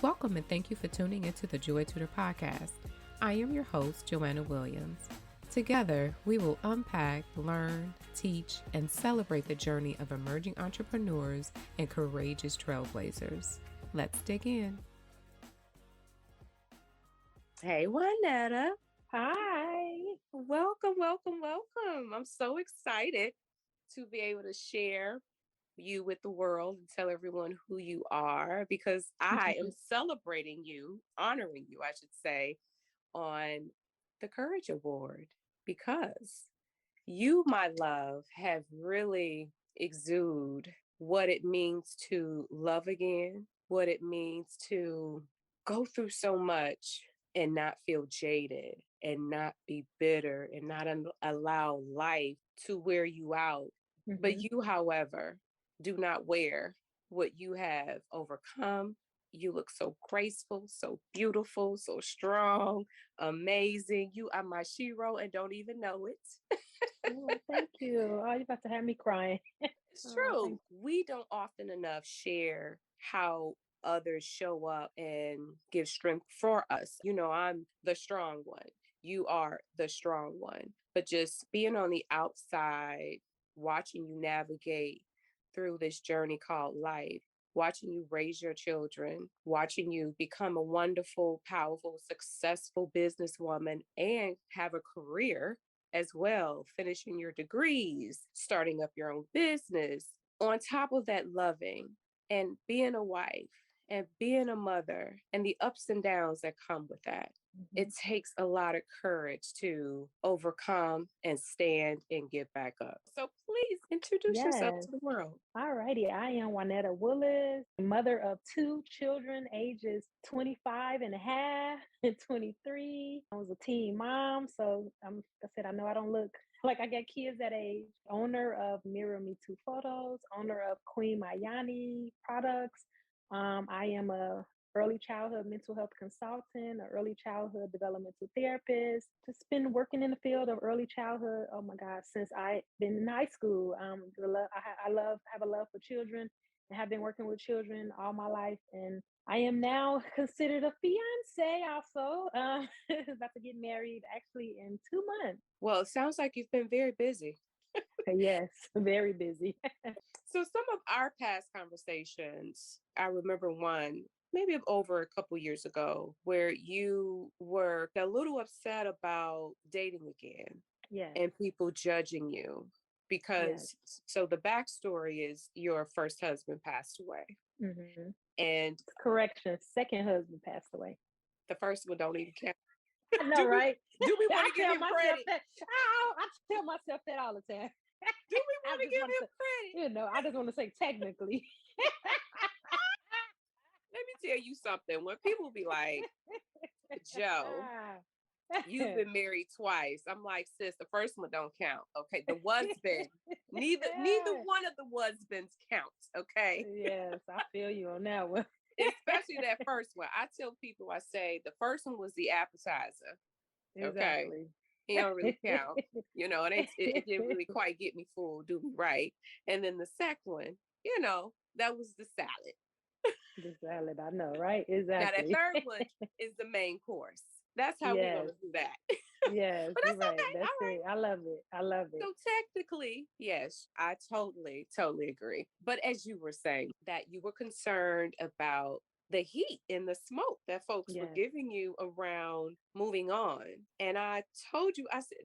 Welcome and thank you for tuning into the JoyTutor podcast. I am your host, JoAnna Williams. Together, we will unpack, learn, teach, and celebrate the journey of emerging entrepreneurs and courageous trailblazers. Let's dig in. Hey, Waneta. Hi. Welcome. I'm so excited to be able to share you with the world and tell everyone who you are, because I am celebrating you, honoring you, I should say, on the Courage Award, because you, my love, have really exude what it means to love again, what it means to go through so much and not feel jaded and not be bitter and not allow life to wear you out. But you, however, do not wear what you have overcome. You look so graceful, so beautiful, so strong, amazing. You are my shero and don't even know it. Oh, thank you. Oh, you're about to have me crying. It's true. We don't often enough share how others show up and give strength for us. You know, I'm the strong one. You are the strong one. But just being on the outside, watching you navigate through this journey called life, watching you raise your children, watching you become a wonderful, powerful, successful businesswoman and have a career as well, finishing your degrees, starting up your own business. On top of that, loving and being a wife and being a mother and the ups and downs that come with that. It takes a lot of courage to overcome and stand and get back up. So please introduce yourself to the world. All righty. I am Waneta Williams, mother of two children, ages 25 and a half and 23. I was a teen mom. So like I said, I know I don't look like I got kids that age. Owner of Mirror Me Too Photos, owner of Queen Mayani products. I am a early childhood mental health consultant, an early childhood developmental therapist. Just been working in the field of early childhood. Oh my God, since I've been in high school. I have a love for children and have been working with children all my life. And I am now considered a fiance also. About to get married actually in 2 months. Well, it sounds like you've been very busy. Yes, very busy. So some of our past conversations, I remember one maybe over a couple years ago where you were a little upset about dating again. Yes. And people judging you because so the backstory is your first husband passed away. Mm-hmm. And correction, second husband passed away. The first one don't even count. I know, right? Do we want to give him credit? I tell myself that all the time. Do we want to give him credit? You know, I just want to say technically. Let me tell you something. When people be like, Joe, you've been married twice. I'm like, sis, the first one don't count. Okay. The husband, neither one of the husbands counts. Okay. Yes, I feel you on that one. Especially that first one. I tell people, I say the first one was the appetizer. Exactly. Okay. He don't really count. You know, it didn't really quite get me full, do me right. And then the second one, you know, that was the salad. The salad, I know, right? Exactly. Now that third one is the main course. That's how we're gonna do that. Yes, but that's right. okay. That's all right. I love it. So technically, yes, I totally agree. But as you were saying, that you were concerned about the heat and the smoke that folks were giving you around moving on. And I told you, I said,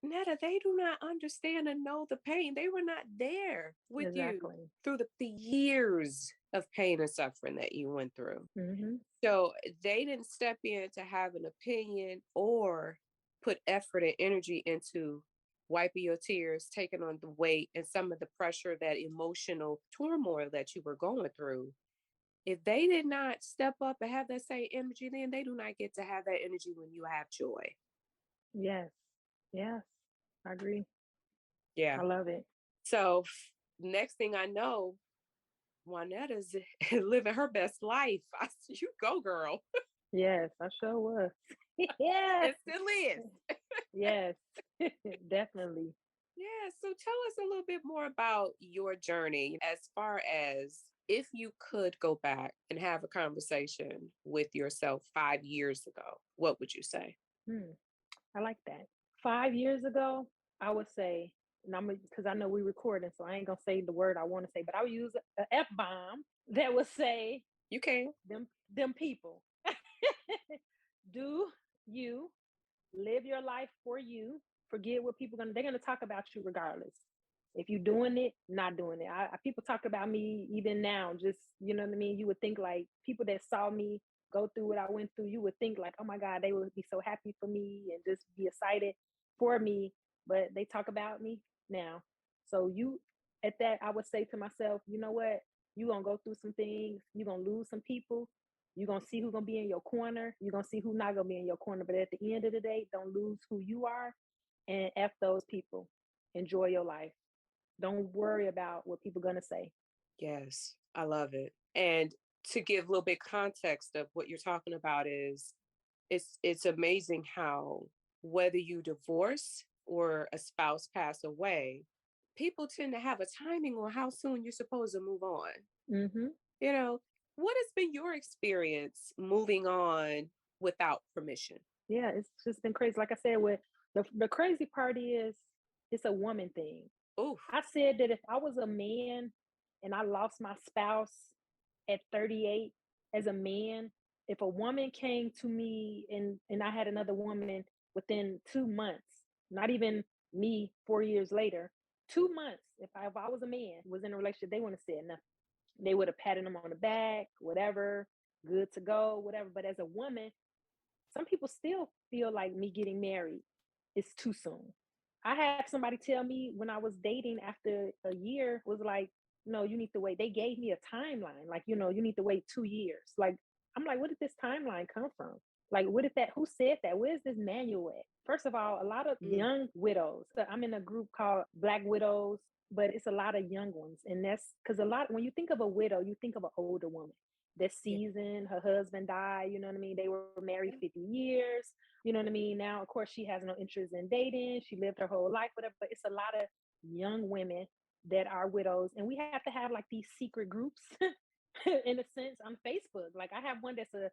Netta, they do not understand and know the pain. They were not there with you through the years of pain and suffering that you went through. Mm-hmm. So they didn't step in to have an opinion or put effort and energy into wiping your tears, taking on the weight and some of the pressure, that emotional turmoil that you were going through. If they did not step up and have that same energy, then they do not get to have that energy when you have joy. Yes. I agree. Yeah. I love it. So next thing I know, Waneta's living her best life. I said, you go, girl. Yes, I sure was. Yes. It still is. Yes, definitely. Yeah. So tell us a little bit more about your journey as far as If you could go back and have a conversation with yourself 5 years ago, what would you say? Hmm, I like that. 5 years ago, I would say, and I'm because I know we recording, so I ain't gonna say the word I want to say, but I would use a F bomb that would say You can. them people. Do you live your life for you? Forget what people they're gonna talk about you regardless. If you're doing it, not doing it. People talk about me even now. Just you know what I mean. You would think like people that saw me go through what I went through. You would think like, oh my God, they would be so happy for me and just be excited for me. But they talk about me now. So you at that, I would say to myself, you know what? You're gonna go through some things. You're gonna lose some people. You're gonna see who's gonna be in your corner. You're gonna see who's not gonna be in your corner. But at the end of the day, don't lose who you are and F those people. Enjoy your life. Don't worry about what people are gonna say. Yes, I love it. And to give a little bit context of what you're talking about is it's amazing how whether you divorce or a spouse pass away, people tend to have a timing on how soon you're supposed to move on. Mm-hmm. You know, what has been your experience moving on without permission? Yeah, it's just been crazy. Like I said, with the crazy part is it's a woman thing. Oof. I said that if I was a man and I lost my spouse at 38 as a man, if a woman came to me and I had another woman within 2 months, not even me 4 years later, 2 months, if I was a man, was in a relationship, they wouldn't have said nothing. They would have patted them on the back, whatever, good to go, whatever. But as a woman, some people still feel like me getting married is too soon. I had somebody tell me when I was dating after a year was like, no, you need to wait. They gave me a timeline, like, you need to wait 2 years. Like, I'm like, where did this timeline come from? Like, what is that? Who said that? Where's this manual at? First of all, a lot of Mm, young widows. So I'm in a group called Black Widows, but it's a lot of young ones. And that's because when you think of a widow, you think of an older woman that's yeah. seasoned. Her husband died. You know what I mean? They were married 50 years. You know what I mean? Now, of course, she has no interest in dating. She lived her whole life, whatever. But it's a lot of young women that are widows. And we have to have like these secret groups in a sense on Facebook. Like I have one that's a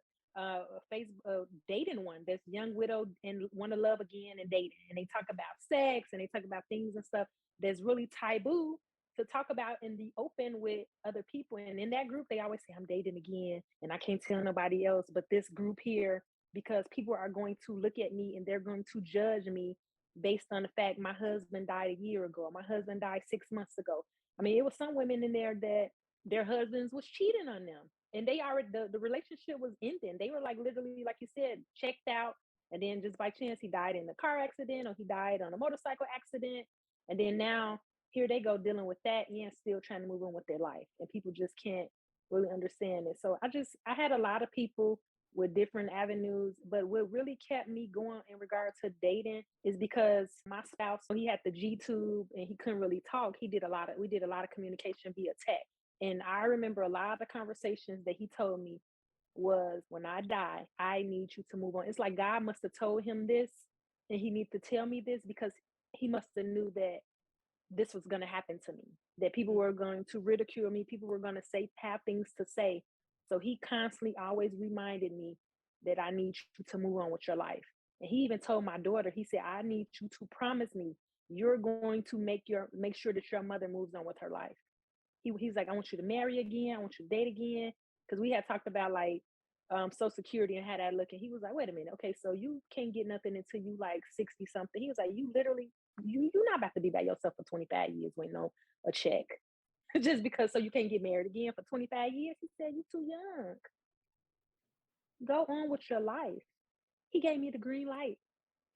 Facebook dating one that's young widow and want to love again and dating. And they talk about sex and they talk about things and stuff that's really taboo to talk about in the open with other people. And in that group, they always say, I'm dating again and I can't tell nobody else. But this group here, because people are going to look at me and they're going to judge me based on the fact my husband died a year ago, my husband died 6 months ago. I mean, it was some women in there that their husbands was cheating on them. And they already the relationship was ending. They were like literally, like you said, checked out. And then just by chance he died in a car accident or he died on a motorcycle accident. And then now here they go dealing with that and still trying to move on with their life. And people just can't really understand it. So I had a lot of people with different avenues, but what really kept me going in regard to dating is because my spouse, he had the G tube and he couldn't really talk. We did a lot of communication via text. And I remember a lot of the conversations that he told me was, when I die, I need you to move on. It's like God must have told him this and he needed to tell me this because he must have knew that this was going to happen to me, that people were going to ridicule me, people were going to have things to say. So he constantly always reminded me that I need you to move on with your life. And he even told my daughter, he said, I need you to promise me you're going to make sure that your mother moves on with her life. He's like, I want you to marry again, I want you to date again. Because we had talked about like Social Security and how that look. And he was like, wait a minute, okay, so you can't get nothing until you like 60 something. He was like, you literally, you're not about to be by yourself for 25 years with no a check. Just because so you can't get married again for 25 years. He said, you too young. Go on with your life. He gave me the green light.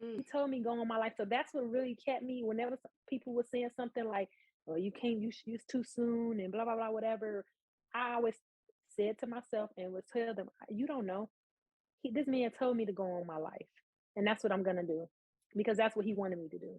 Mm, He told me go on my life. So that's what really kept me whenever people were saying something like, oh, you can't, use too soon and blah, blah, blah, whatever. I always said to myself and would tell them, you don't know. This man told me to go on my life. And that's what I'm going to do because that's what he wanted me to do.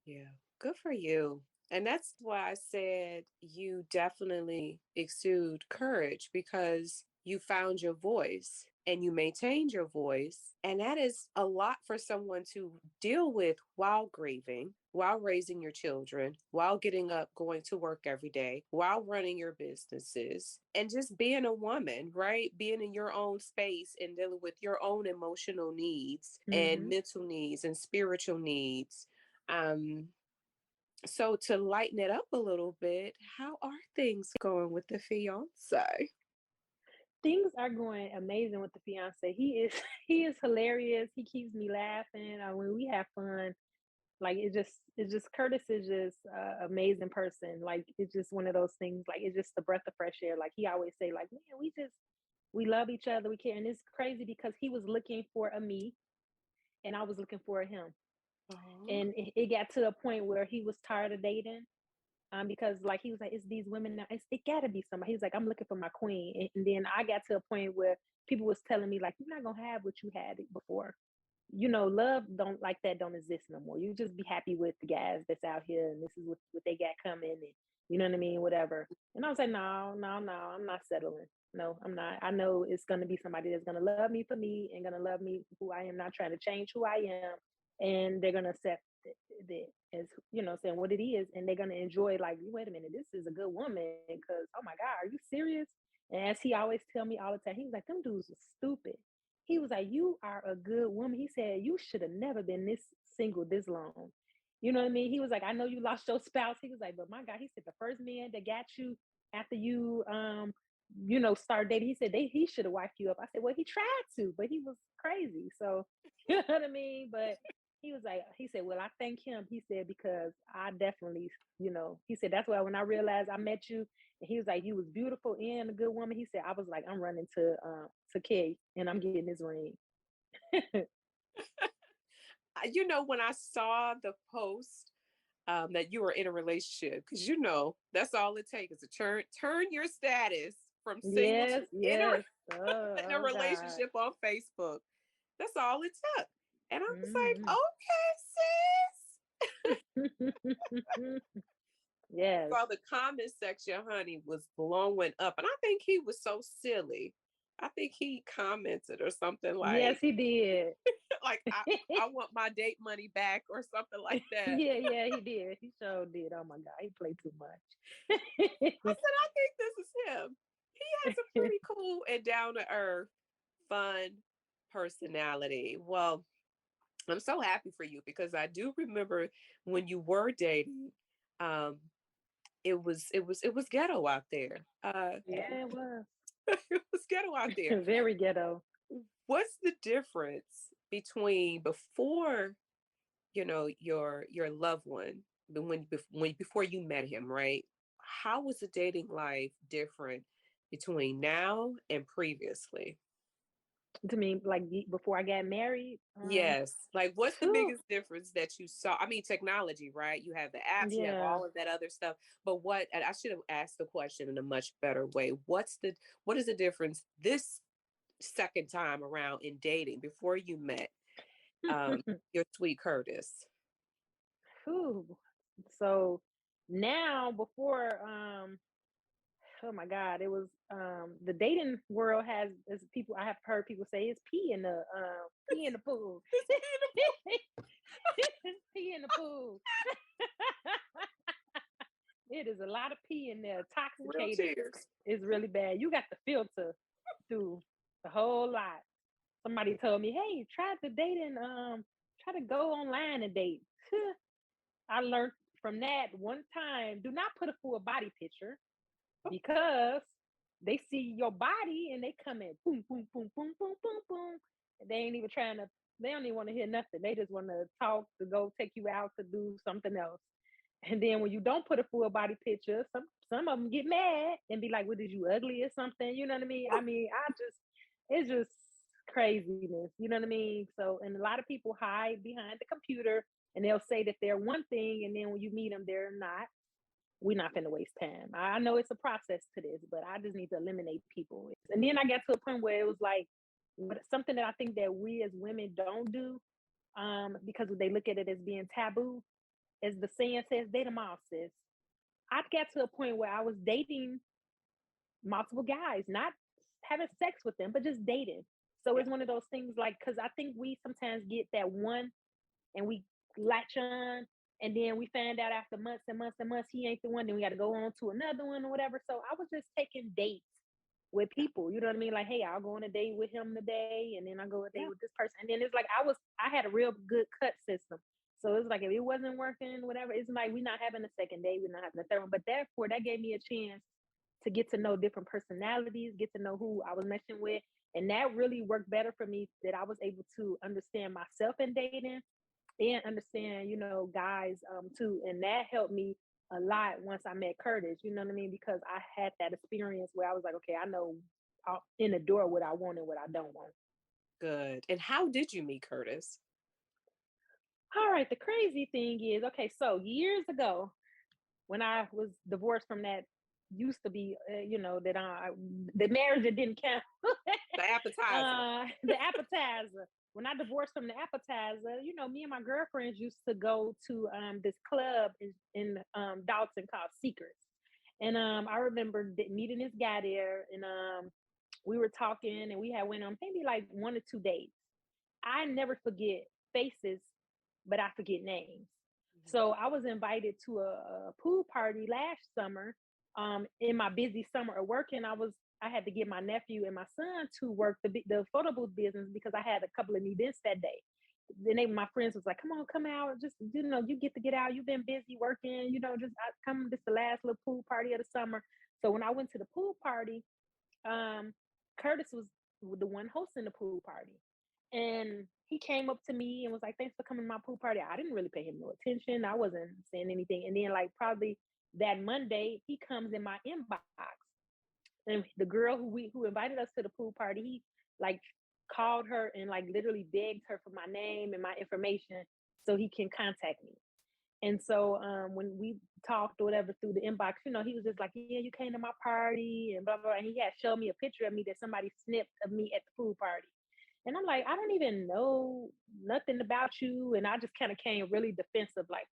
yeah. Good for you. And that's why I said you definitely exude courage because you found your voice. and you maintained your voice. And that is a lot for someone to deal with while grieving, while raising your children, while getting up, going to work every day, while running your businesses, and just being a woman, right? Being in your own space and dealing with your own emotional needs and Mm-hmm. mental needs and spiritual needs. Um, so to lighten it up a little bit, how are things going with the fiance? Things are going amazing with the fiance. He is he is hilarious. He keeps me laughing. When we have fun, like it's just Curtis is just amazing person. Like it's just one of those things. Like it's just a breath of fresh air. Like he always say, like, man, we love each other. We care, and it's crazy because he was looking for a me, and I was looking for a him. Oh, And it got to a point where he was tired of dating, because like he was like, it's these women now. It gotta be somebody. He was like, I'm looking for my queen. And then I got to a point where people was telling me like, you're not gonna have what you had before. Love don't like that don't exist no more. You just be happy with the guys that's out here, and this is what they got coming, and you know what I mean, whatever. And I was like, no, no, no, I'm not settling. No, I'm not. I know it's gonna be somebody that's gonna love me for me and gonna love me who I am, not trying to change who I am, and they're gonna accept it as saying what it is, and they're gonna enjoy. Like, wait a minute, this is a good woman. Because oh my god, are you serious? And as he always tell me all the time, he was like, them dudes are stupid. He was like, you are a good woman. He said, you should have never been this single this long. You know what I mean? He was like, I know you lost your spouse. He was like, but my God, he said, the first man that got you after you, start dating, he said he should have wiped you up. I said, well, he tried to, but he was crazy. So, you know what I mean? But he said, well, I thank him. He said, because I definitely, he said, that's why when I realized I met you, and he was like, you was beautiful and a good woman. He said, I was like, I'm running to Kay and I'm getting this ring. when I saw the post that you were in a relationship, because that's all it takes is to turn your status from single to Yes, in a, yes. Oh, in a oh God. relationship on Facebook. That's all it took. And I was like, Hmm. okay, sis. Yes. Saw the comment section, honey, was blowing up. And I think he was so silly. I think he commented or something Yes, like, he did. like I want my date money back or something like that. Yeah, yeah, he did. He sure did. Oh my God, he played too I much. said, I think this is him. He has a pretty cool and down to earth, fun personality. Well, I'm so happy for you because I do remember when you were dating, um, it was ghetto out there. Yeah, it was. It was ghetto out there. Very ghetto. What's the difference between before your loved one, when before you met him, right? How was the dating life different between now and previously? To me, like before I got married. Yes, like what's the Phew, biggest difference that you saw? I mean, technology, right? You have the apps, you have yeah. all of that other stuff, but what, and I should have asked the question in a much better way. What is the difference this second time around in dating before you met um your sweet Curtis? Whew. So now, before, oh my God, it was the dating world has, as people I have heard people say, it's pee in the pool. It's beautiful. It's pee in the pool. It is a lot of pee in there, Real intoxicated. tears. It's really bad. You got to filter through the whole lot. Somebody told me, hey, try to go online and date. I learned from that one time, do not put a full body picture, because they see your body and they come in boom, boom, boom, boom, boom, boom, boom. They ain't even trying to, they don't even want to hear nothing. They just want to talk, to go take you out to do something else. And then when you don't put a full body picture, some of them get mad and be like, "What, did you ugly or something?" You know what I mean? It's just craziness. You know what I mean? So, and a lot of people hide behind the computer and they'll say that they're one thing, and then when you meet them, they're not. We're not going to waste time. I know it's a process to this, but I just need to eliminate people. And then I got to a point where it was like, something that I think that we as women don't do, because they look at it as being taboo. As the saying says, date them all, sis. I got to a point where I was dating multiple guys, not having sex with them, but just dating. So Yeah. it's one of those things like, because I think we sometimes get that one and we latch on, and then we find out after months and months and months he ain't the one, then we got to go on to another one or whatever. So I was just taking dates with people, you know what I mean? Like, hey, I'll go on a date with him today, and then I'll go on a date Yeah. with this person. And then it's like I had a real good cut system. So it's like if it wasn't working, whatever, it's like we're not having a second date, we're not having a third one. But therefore, that gave me a chance to get to know different personalities, get to know who I was meshing with. And that really worked better for me, that I was able to understand myself in dating and understand, guys too. And that helped me a lot once I met Curtis, you know what I mean? Because I had that experience where I was like, okay, I know in the door what I want and what I don't want. Good. And how did you meet Curtis? All right, the crazy thing is, okay, so years ago, when I was divorced from that used to be, that the marriage that didn't count, The appetizer. the appetizer. When I divorced from the appetizer, me and my girlfriends used to go to this club in Dalton called Secrets, and I remember meeting this guy there, and we were talking, and we had went on maybe like 1 or 2 dates. I never forget faces, but I forget names. Mhm. So I was invited to a pool party last summer. In my busy summer of working, I had to get my nephew and my son to work the photo booth business because I had a couple of events that day. Then my friends was like, "Come on, come out. Just you get to get out. You've been busy working. Just come. This the last little pool party of the summer." So when I went to the pool party, um, Curtis was the one hosting the pool party. And he came up to me and was like, "Thanks for coming to my pool party." I didn't really pay him no attention. I wasn't saying anything. And then, like, probably that Monday, he comes in my inbox. And the girl who invited us to the pool party, he like called her and like literally begged her for my name and my information so he can contact me. And so when we talked or whatever through the inbox, he was just like, "Yeah, you came to my party and blah, blah, blah." And he had showed me a picture of me that somebody snipped of me at the pool party. And I'm like, "I don't even know nothing about you." And I just kind of came really defensive, like,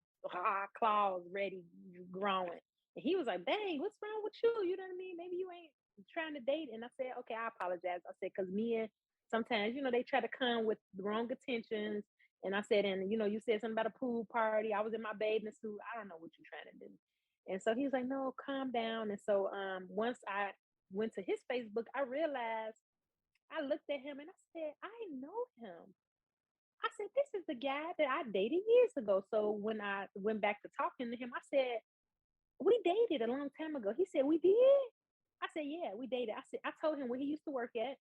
claws ready, growing. And he was like, "Dang, what's wrong with you? You know what I mean? Maybe you ain't trying to date." And I said, "Okay, I apologize." I said, "Because men sometimes, they try to come with the wrong intentions." And I said, "And you said something about a pool party. I was in my bathing suit. I don't know what you're trying to do." And so he was like, "No, calm down." And so once I went to his Facebook, I realized I looked at him and I said, "I know him." I said, "This is the guy that I dated years ago." So when I went back to talking to him, I said, "We dated a long time ago." He said, "We did?" I said, "Yeah, we dated." I said, I told him where he used to work at.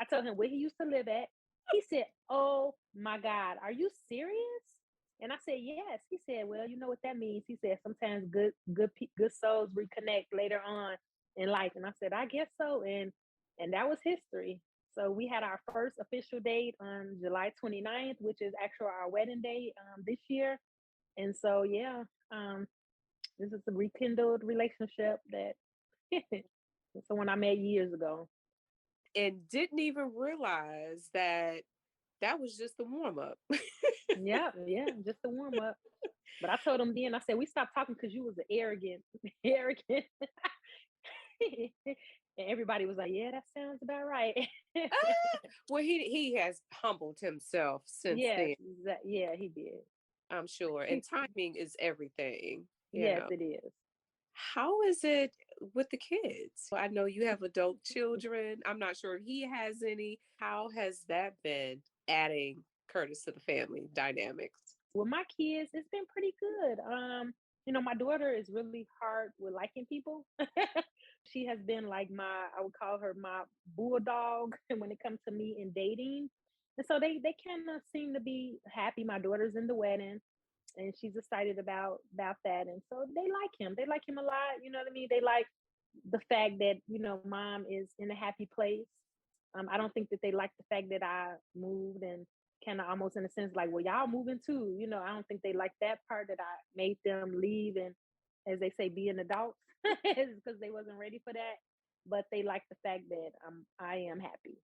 I told him where he used to live at. He said, "Oh my God, are you serious?" And I said, "Yes." He said, "Well, you know what that means." He said, "Sometimes good souls reconnect later on in life." And I said, "I guess so." And that was history. So we had our first official date on July 29th, which is actually our wedding day this year. And so yeah, um, this is a rekindled relationship that someone I met years ago. And didn't even realize that that was just the warm up. Yeah, yeah, just a warm up. But I told him then, I said, "We stopped talking because you was an arrogant, arrogant." And everybody was like, "Yeah, that sounds about right." Well, he has humbled himself since Yes, then, yeah, he did. I'm sure. And timing is everything, you Yes, know. it is. How is it with the kids? I know you have adult children. I'm not sure if he has any. How has that been adding Curtis to the family dynamics? With my kids, it's been pretty good. My daughter is really hard with liking people. She has been like I would call her my bulldog when it comes to me and dating. And so they kind of seem to be happy. My daughter's in the wedding and she's excited about that. And so they like him. They like him a lot. You know what I mean? They like the fact that, mom is in a happy place. I don't think that they like the fact that I moved and kind of almost in a sense like, "Well, y'all moving too." I don't think they like that part that I made them leave and, as they say, be an adult because they wasn't ready for that. But they like the fact that I am happy.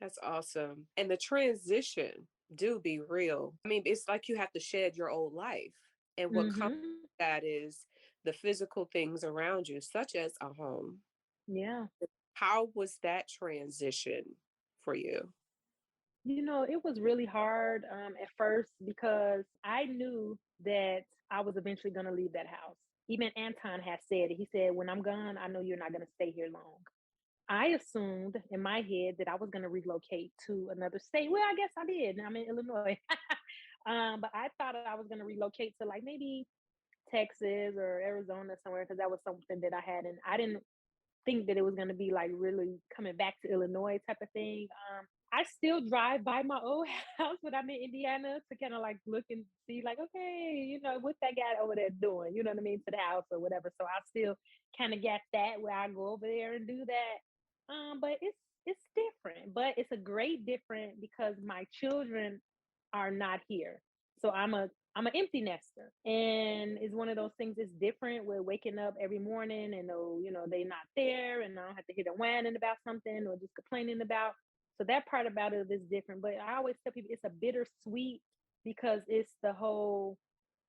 That's awesome. And the transition do be real. I mean, it's like you have to shed your old life. And what comes Hmm. with that is the physical things around you, such as a home. Yeah. How was that transition for you? It was really hard at first because I knew that I was eventually going to leave that house. Even Anton has said it. He said, "When I'm gone, I know you're not going to stay here long." I assumed in my head that I was going to relocate to another state. Well, I guess I did. I'm in Illinois. But I thought I was going to relocate to like maybe Texas or Arizona somewhere because that was something that I had. And I didn't think that it was going to be like really coming back to Illinois type of thing. I still drive by my old house when I'm in Indiana to kind of like look and see, like, okay, what's that guy over there doing? You know what I mean, to the house or whatever. So I still kind of get that where I go over there and do that. But it's different, but it's a great different because my children are not here. So I'm an empty nester, and it's one of those things. It's different. We're waking up every morning, and they're not there, and I don't have to hear them whining about something or just complaining about. So that part about it is different. But I always tell people it's a bittersweet because it's the whole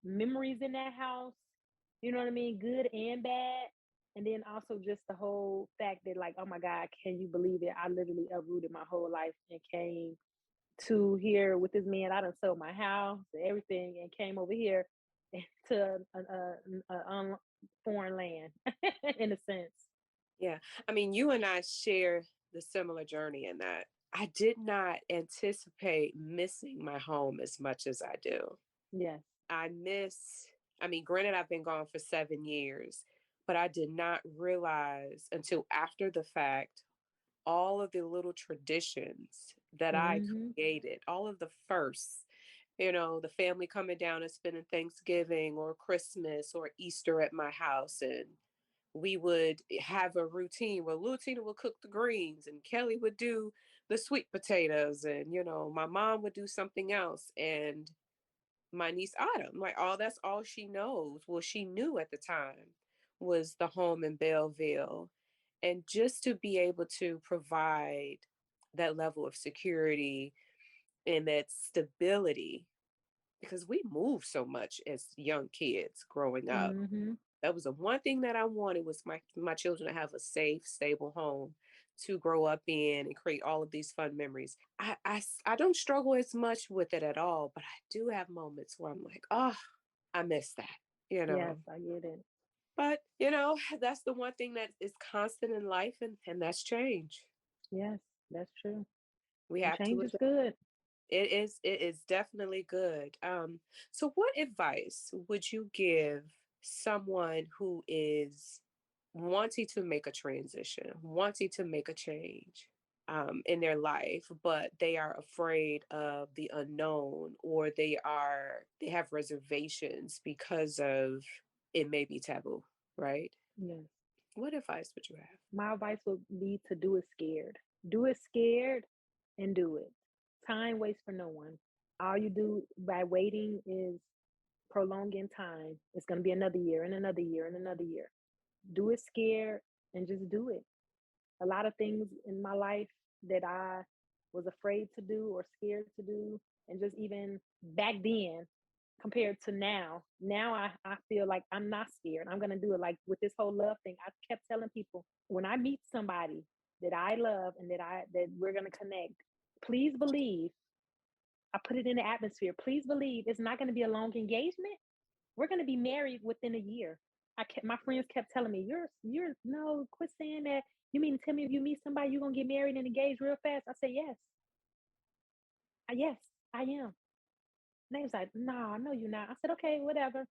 memories in that house. You know what I mean, good and bad. And then also just the whole fact that, like, oh my God, can you believe it? I literally uprooted my whole life and came to here with this man. I done sold my house and everything and came over here to a foreign land in a sense. Yeah. I mean, you and I share the similar journey in that I did not anticipate missing my home as much as I do. Yes. I miss, I mean, granted, I've been gone for 7 years, but I did not realize until after the fact all of the little traditions that I Mm-hmm. created, all of the firsts, the family coming down and spending Thanksgiving or Christmas or Easter at my house. And we would have a routine where Lutina would cook the greens and Kelly would do the sweet potatoes. And, my mom would do something else. And my niece Autumn, like, that's all she knows. Well, she knew at the time was the home in Belleville. And just to be able to provide that level of security and that stability, because we moved so much as young kids growing up. Mm-hmm. That was the one thing that I wanted was my children to have a safe, stable home to grow up in and create all of these fun memories. I don't struggle as much with it at all, but I do have moments where I'm like, oh, I miss that. Yes, I get it. But, that's the one thing that is constant in life, and that's change. Yes, that's true. We And have to change is adjust. good. It is definitely good. So what advice would you give someone who is wanting to make a transition, wanting to make a change in their life, but they are afraid of the unknown, or they have reservations because of it may be taboo, right? Yes. What advice would you have? My advice would be to do it scared. Do it scared and do it. Time waits for no one. All you do by waiting is prolonging time. It's going to be another year and another year and another year. Do it scared and just do it. A lot of things in my life that I was afraid to do or scared to do, and just even back then compared to now I feel like I'm not scared. I'm going to do it. Like with this whole love thing, I kept telling people when I meet somebody that I love and that we're going to connect, please believe. I put it in the atmosphere. Please believe it's not going to be a long engagement. We're going to be married within a year. My friends kept telling me, you're no, quit saying that. You mean to tell me if you meet somebody, you're going to get married and engaged real fast? I said, yes. Yes, I am. And they was like, no, I know you're not. I said, okay, whatever.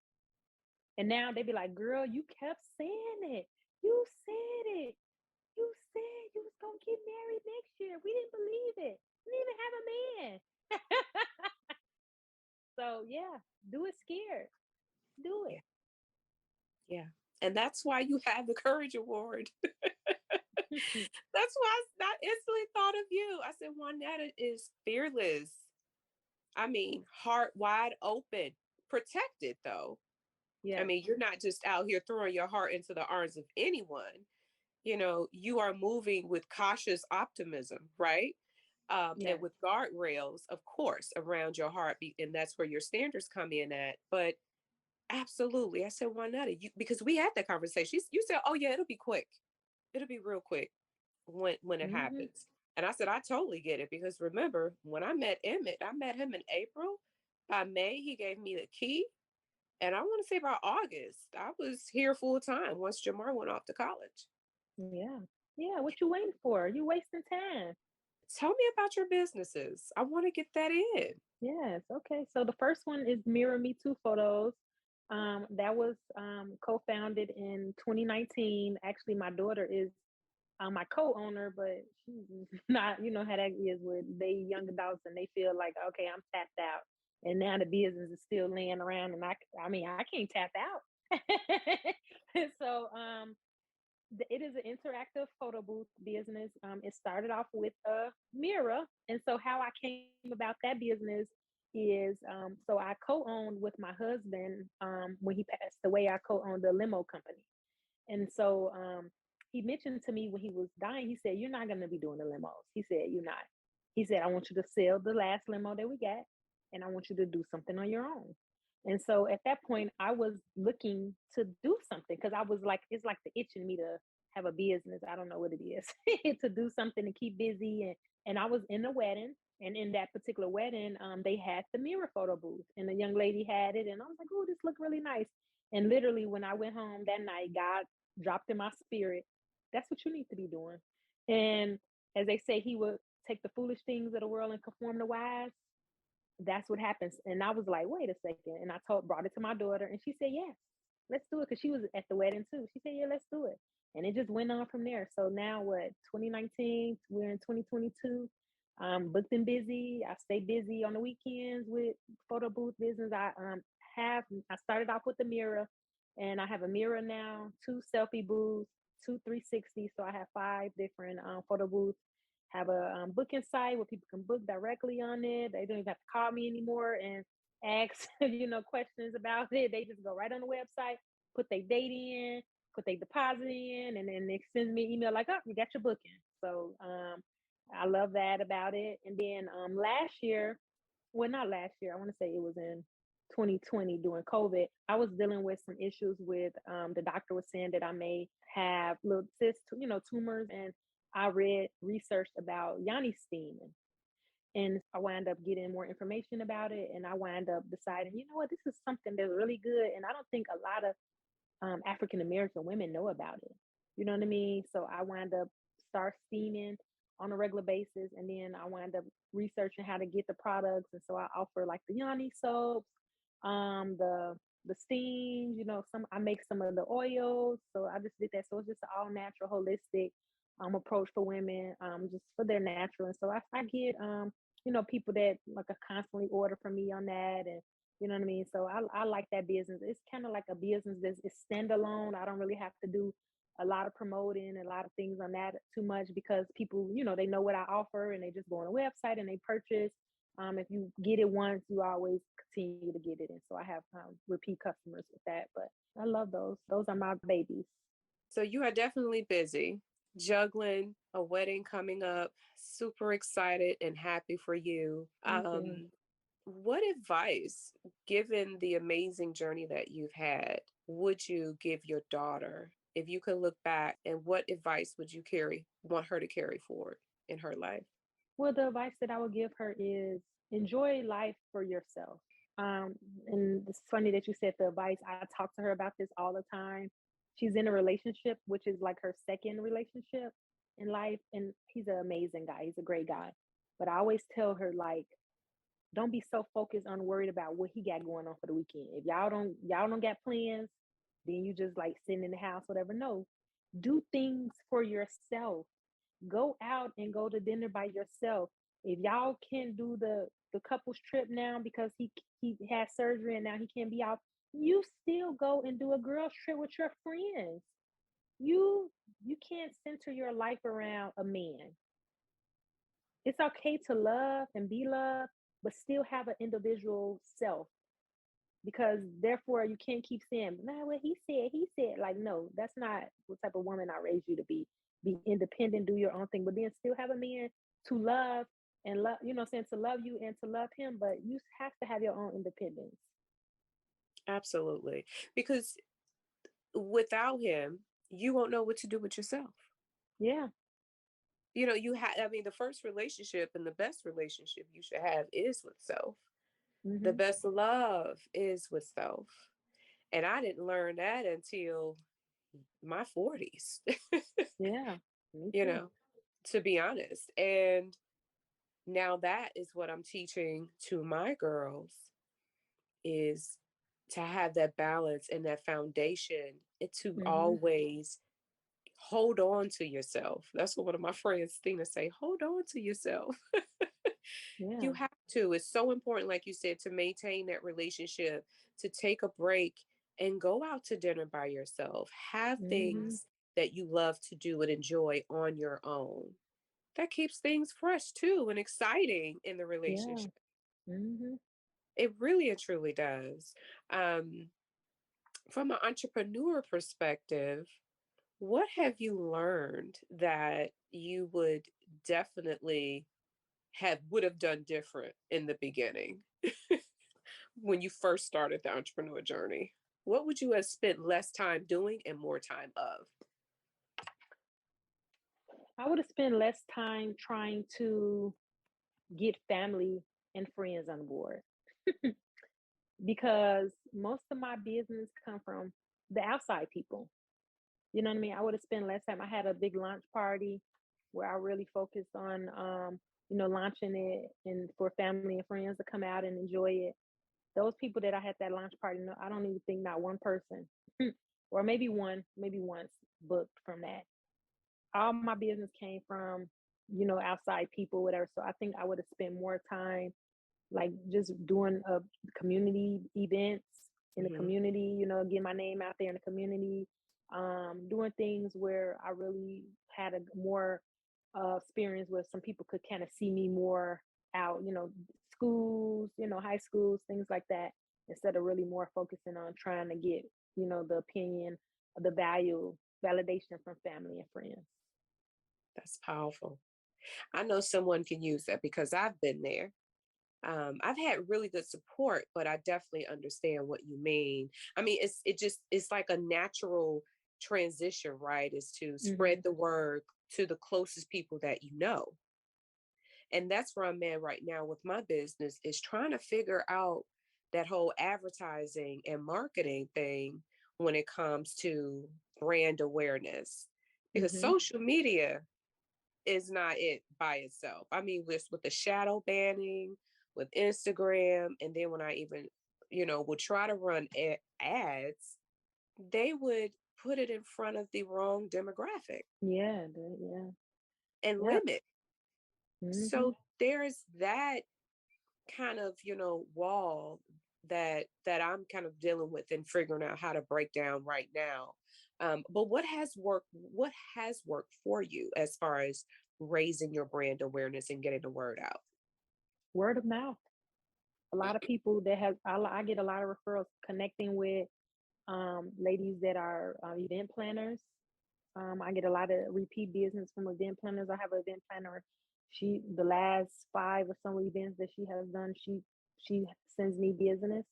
And now they be like, girl, you kept saying it. You said it. You said you was going to get married next year. We didn't believe it. We didn't even have a man. So yeah, do it scared. Do Yeah. it. Yeah. And that's why you have the Courage Award. That's why I instantly thought of you. I said, Waneta is fearless. I mean, heart wide open, protected though. I Yes, mean, you're not just out here throwing your heart into the arms of anyone. You are moving with cautious optimism, right? And yes, with guardrails, of course, around your heart. And that's where your standards come in at. But absolutely. I said, Waneta, because we had that conversation. You said, oh, yeah, it'll be quick. It'll be real quick when it hmm happens. And I said, I totally get it because remember, when I met Emmett, I met him in April. By May, he gave me the key. And I want to say by August, I was here full time once Jamar went off to college. Yeah. Yeah. What you waiting for? You wasting time. Tell me about your businesses. I want to get that in. Yes. Okay. So the first one is Mirror Me Too Photos. That was co-founded in 2019. Actually, my daughter is my co-owner, but she's not. You know how that is with they young adults, and they feel like, okay, I'm tapped out, and now the business is still laying around, and I mean, I can't tap out. So, it is an interactive photo booth business. It started off with a mirror, and so how I came about that business is so I co-owned with my husband when he passed away. I co-owned the limo company, and so he mentioned to me when he was dying, he said, "You're not going to be doing the limos." He said, "You're not." He said, "I want you to sell the last limo that we got, and I want you to do something on your own." And so at that point, I was looking to do something because I was like, it's like the itch in me to have a business. I don't know what it is to do something to keep busy. And I was in a wedding, and in that particular wedding, they had the mirror photo booth, and the young lady had it, and I was like, "Oh, this looked really nice." And literally, when I went home that night, God dropped in my spirit, "That's what you need to be doing." And as they say, He would take the foolish things of the world and conform the wise. That's what happens. And I was like, wait a second. And brought it to my daughter, and she said, yes, let's do it. Cause she was at the wedding too. She said, yeah, let's do it. And it just went on from there. So now what, 2019, we're in 2022. Booked and busy. I stay busy on the weekends with photo booth business. I started off with the mirror, and I have a mirror now, two selfie booths, two 360. So I have five different photo booths, have a booking site where people can book directly on it. They don't even have to call me anymore and ask, questions about it. They just go right on the website, put their date in, put their deposit in, and then it sends me an email like, oh, you got your booking. So I love that about it. And then last year, well, not last year, I want to say it was in 2020 during COVID, I was dealing with some issues with the doctor was saying that I may have little cysts, tumors, and I read research about yoni steaming. And I wind up getting more information about it, and I wind up deciding, you know what, this is something that's really good, and I don't think a lot of African American women know about it. You know what I mean? So I wind up start steaming on a regular basis, and then I wind up researching how to get the products, and so I offer like the yoni soaps, the steams. Some I make some of the oils, so I just did that. So it's just an all natural, holistic approach for women, just for their natural. And so I get people that like constantly order from me on that, and you know what I mean? So I like that business. It's kind of like a business that's it's standalone. I don't really have to do a lot of promoting and a lot of things on that too much because people, they know what I offer and they just go on the website and they purchase. If you get it once, you always continue to get it. And so I have repeat customers with that. But I love those. Those are my babies. So you are definitely busy juggling a wedding coming up. Super excited and happy for you. Thank you. What advice, given the amazing journey that you've had, would you give your daughter if you could look back? And what advice would you want her to carry forward in her life? Well, the advice that I would give her is enjoy life for yourself. And it's funny that you said the advice. I talk to her about this all the time. She's in a relationship, which is like her second relationship in life. And he's an amazing guy. He's a great guy. But I always tell her, like, don't be so focused on worried about what he got going on for the weekend. If y'all don't got plans, then you just like sitting in the house, whatever. No, do things for yourself. Go out and go to dinner by yourself. If y'all can't do the couples trip now because he had surgery and now he can't be out, you still go and do a girls trip with your friends. You can't center your life around a man. It's okay to love and be loved, but still have an individual self, because therefore you can't keep saying, nah, what he said. Like, no, that's not what type of woman I raised you to be. Be independent, do your own thing, but then still have a man to love and love, saying to love you and to love him, but you have to have your own independence. Absolutely. Because without him, you won't know what to do with yourself. Yeah. You have, I mean, the first relationship and the best relationship you should have is with self. The Mm-hmm. best love is with self. And I didn't learn that until my 40s, Yeah, me you too. know, to be honest. And now that is what I'm teaching to my girls is to have that balance and that foundation and to Mm-hmm. always hold on to yourself. That's what one of my friends, Stina, say, hold on to yourself. You Yeah. have to. It's so important, like you said, to maintain that relationship, to take a break and go out to dinner by yourself. Have Mm-hmm. things that you love to do and enjoy on your own. That keeps things fresh too and exciting in the Yeah. relationship. Mm-hmm. It really and truly does. Um, from an entrepreneur perspective, what have you learned that you would definitely have would have done different in the beginning when you first started the entrepreneur journey? What would you have spent less time doing and more time of? I would have spent less time trying to get family and friends on board because most of my business come from the outside people. You know what I mean? I would have spent less time. I had a big launch party where I really focused on, launching it and for family and friends to come out and enjoy it. Those people that I had that launch party, no, I don't even think not one person, or maybe one, maybe once booked from that. All my business came from, outside people, whatever. So I think I would have spent more time like just doing community events in the Mm-hmm. community, getting my name out there in the community, doing things where I really had a more experience where some people could kind of see me more out, schools, high schools, things like that, instead of really more focusing on trying to get, the opinion, the value, validation from family and friends. That's powerful. I know someone can use that because I've been there. I've had really good support, but I definitely understand what you mean. I mean, it's like a natural transition, right? Is to spread Hmm. the word to the closest people that you know. And that's where I'm at right now with my business is trying to figure out that whole advertising and marketing thing when it comes to brand awareness. Because Hmm. social media is not it by itself. I mean, with the shadow banning, with Instagram, and then when I even, would try to run ads, they would put it in front of the wrong demographic Yeah, yeah, and yeah. limit. Hmm. So there's that kind of, wall that I'm kind of dealing with and figuring out how to break down right now. But what has worked for you as far as raising your brand awareness and getting the word out? Word of mouth. A lot of people that have, I get a lot of referrals connecting with ladies that are event planners. I get a lot of repeat business from event planners. I have an event planner. The last five or some events that she has done, she sends me business.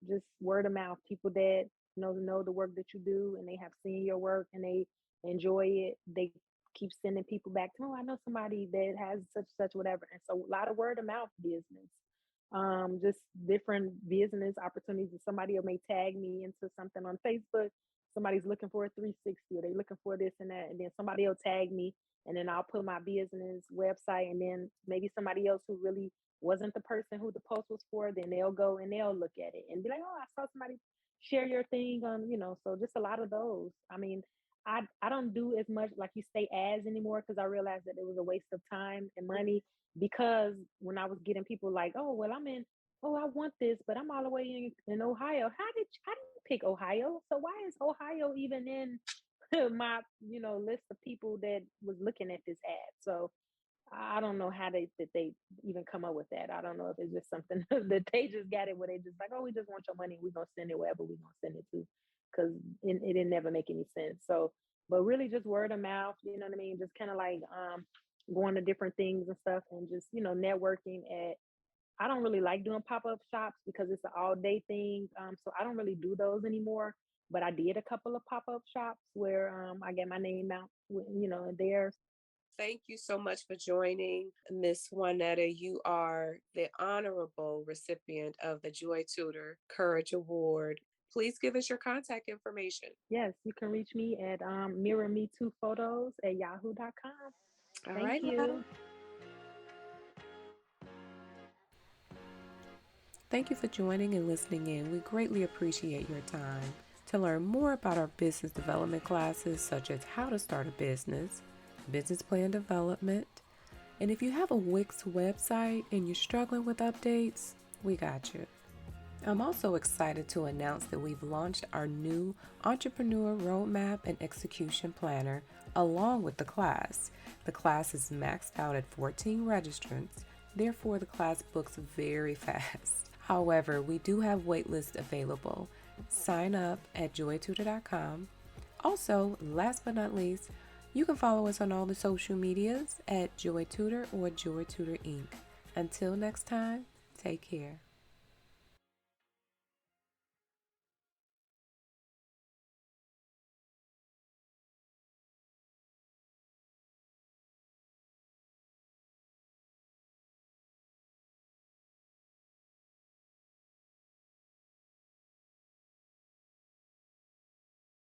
Just word of mouth. People that know the work that you do, and they have seen your work and they enjoy it. They keep sending people back. Oh, I know somebody that has such whatever. And so a lot of word of mouth business. Just different business opportunities. Somebody may tag me into something on Facebook. Somebody's looking for a 360, or they looking for this and that, and then somebody will tag me, and then I'll put my business website, and then maybe somebody else who really wasn't the person who the post was for, then they'll go and they'll look at it and be like, oh, I saw somebody share your thing on, so just a lot of those. I mean, I don't do as much like you say ads anymore because I realized that it was a waste of time and money, because when I was getting people like, oh, well, oh, I want this, but I'm all the way in Ohio. How did you pick Ohio? So why is Ohio even in my, list of people that was looking at this ad? So I don't know how they even come up with that. I don't know if it's just something that they just got it where they just like, oh, we just want your money. We're gonna send it wherever we're gonna send it to, because it didn't never make any sense. So, but really just word of mouth. You know what I mean? Just kind of like going to different things and stuff, and just networking at. I don't really like doing pop up shops because it's an all day thing. So I don't really do those anymore. But I did a couple of pop up shops where I get my name out, there. Thank you so much for joining, Miss Waneta. You are the honorable recipient of the JoyTutor Courage Award. Please give us your contact information. Yes, you can reach me at mirrorme2photos@yahoo.com. All Thank right, love. you. Thank you for joining and listening in. We greatly appreciate your time. To learn more about our business development classes, such as how to start a business plan development, and if you have a Wix website and you're struggling with updates, we got you. I'm also excited to announce that we've launched our new Entrepreneur Roadmap and Execution Planner along with the class. The class is maxed out at 14 registrants, therefore the class books very fast. However, we do have waitlists available. Sign up at JoyTutor.com. Also, last but not least, you can follow us on all the social medias at JoyTutor or JoyTutor Inc. Until next time, take care.